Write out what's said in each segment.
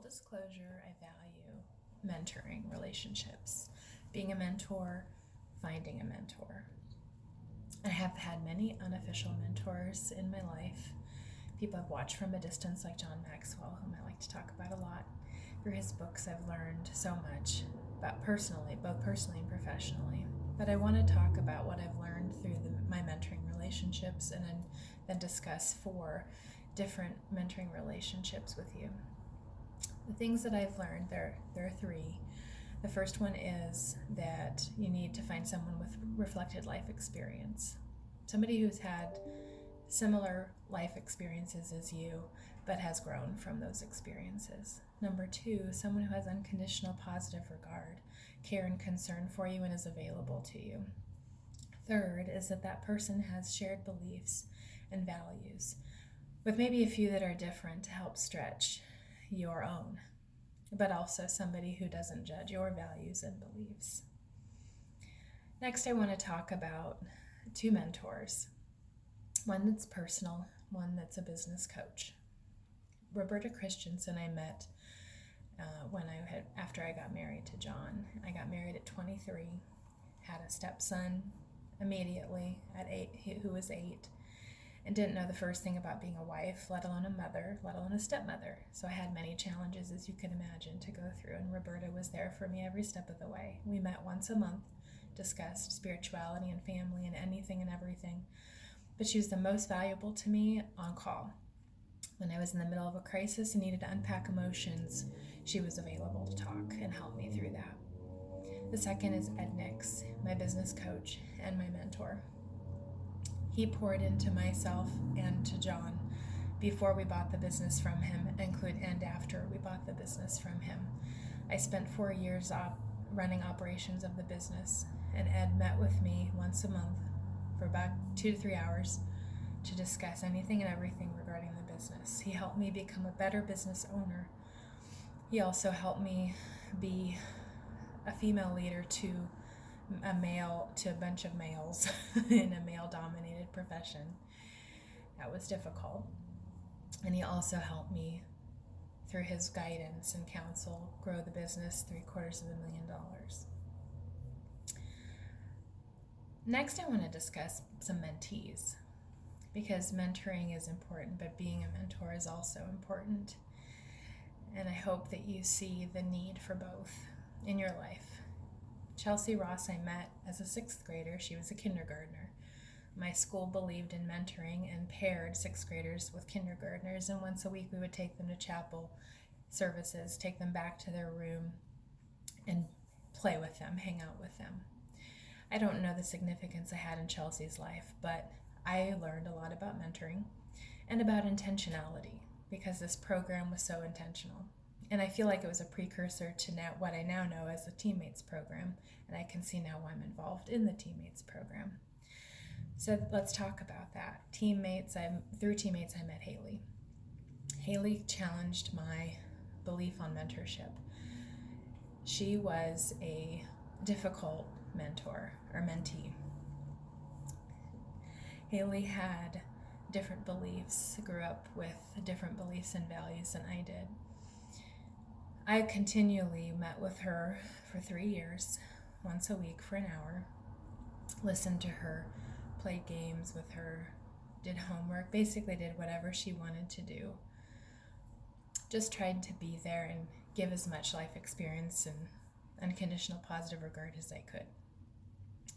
disclosure, I value mentoring relationships, being a mentor, finding a mentor. I have had many unofficial mentors in my life, people I've watched from a distance like John Maxwell, whom I like to talk about a lot. Through his books, I've learned so much about both personally and professionally. But I want to talk about what I've learned through my mentoring relationships and then discuss 4 different mentoring relationships with you. The things that I've learned, there are 3. The first one is that you need to find someone with reflected life experience. Somebody who's had similar life experiences as you, but has grown from those experiences. Number 2, someone who has unconditional positive regard, care and concern for you and is available to you. Third is that person has shared beliefs and values, with maybe a few that are different to help stretch your own, but also somebody who doesn't judge your values and beliefs. Next, I want to talk about 2 mentors. One that's personal, one that's a business coach. Roberta Christensen I met after I got married to John. I got married at 23, had a stepson immediately at 8, who was 8, and didn't know the first thing about being a wife, let alone a mother, let alone a stepmother. So I had many challenges, as you can imagine, to go through, and Roberta was there for me every step of the way. We met once a month, discussed spirituality and family and anything and everything, but she was the most valuable to me on call. When I was in the middle of a crisis and needed to unpack emotions, she was available to talk and help me through that. The second is Ed Nix, my business coach and my mentor. He poured into myself and to John before we bought the business from him, and after we bought the business from him. I spent 4 years running operations of the business, and Ed met with me once a month for about 2 to 3 hours to discuss anything and everything regarding the business. He helped me become a better business owner. He also helped me be a female leader to a bunch of males in a male-dominated profession. That was difficult. And he also helped me, through his guidance and counsel, grow the business $750,000. Next, I want to discuss some mentees, because mentoring is important, but being a mentor is also important. And I hope that you see the need for both in your life. Chelsea Ross I met as a 6th grader. She was a kindergartner. My school believed in mentoring and paired 6th graders with kindergartners, and once a week we would take them to chapel services, take them back to their room, and play with them, hang out with them. I don't know the significance I had in Chelsea's life, but I learned a lot about mentoring and about intentionality, because this program was so intentional. And I feel like it was a precursor to what I now know as the Teammates program, and I can see now why I'm involved in the Teammates program. So let's talk about that. Through Teammates, I met Haley. Haley challenged my belief on mentorship. She was a difficult mentor or mentee. Haley had different beliefs, grew up with different beliefs and values than I did. I continually met with her for 3 years, once a week for an hour, listened to her, played games with her, did homework, basically did whatever she wanted to do. Just tried to be there and give as much life experience and unconditional positive regard as I could.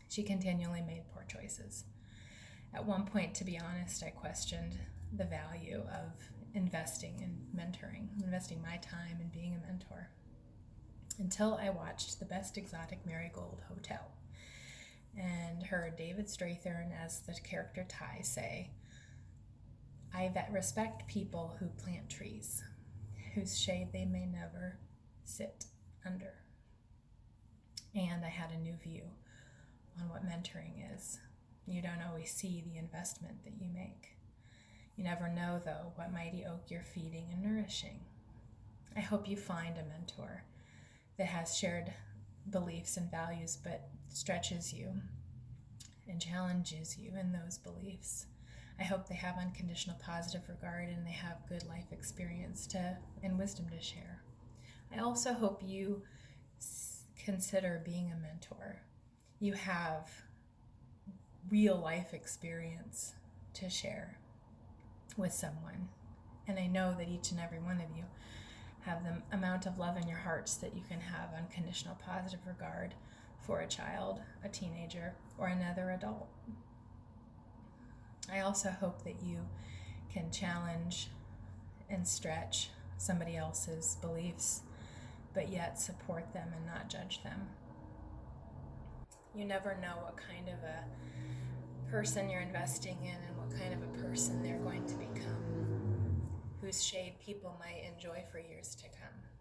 She continually made poor choices. At one point, to be honest, I questioned the value of investing in mentoring, investing my time in being a mentor, until I watched The Best Exotic Marigold Hotel and heard David Strathairn as the character Ty say, "I respect people who plant trees, whose shade they may never sit under." And I had a new view on what mentoring is. You don't always see the investment that you make. You never know, though, what mighty oak you're feeding and nourishing. I hope you find a mentor that has shared beliefs and values, but stretches you and challenges you in those beliefs. I hope they have unconditional positive regard and they have good life experience and wisdom to share. I also hope you consider being a mentor. You have real life experience to share with someone. And I know that each and every one of you have the amount of love in your hearts that you can have unconditional positive regard for a child, a teenager, or another adult. I also hope that you can challenge and stretch somebody else's beliefs, but yet support them and not judge them. You never know what kind of a person you're investing in and what kind of a person they're going to become, whose shade people might enjoy for years to come.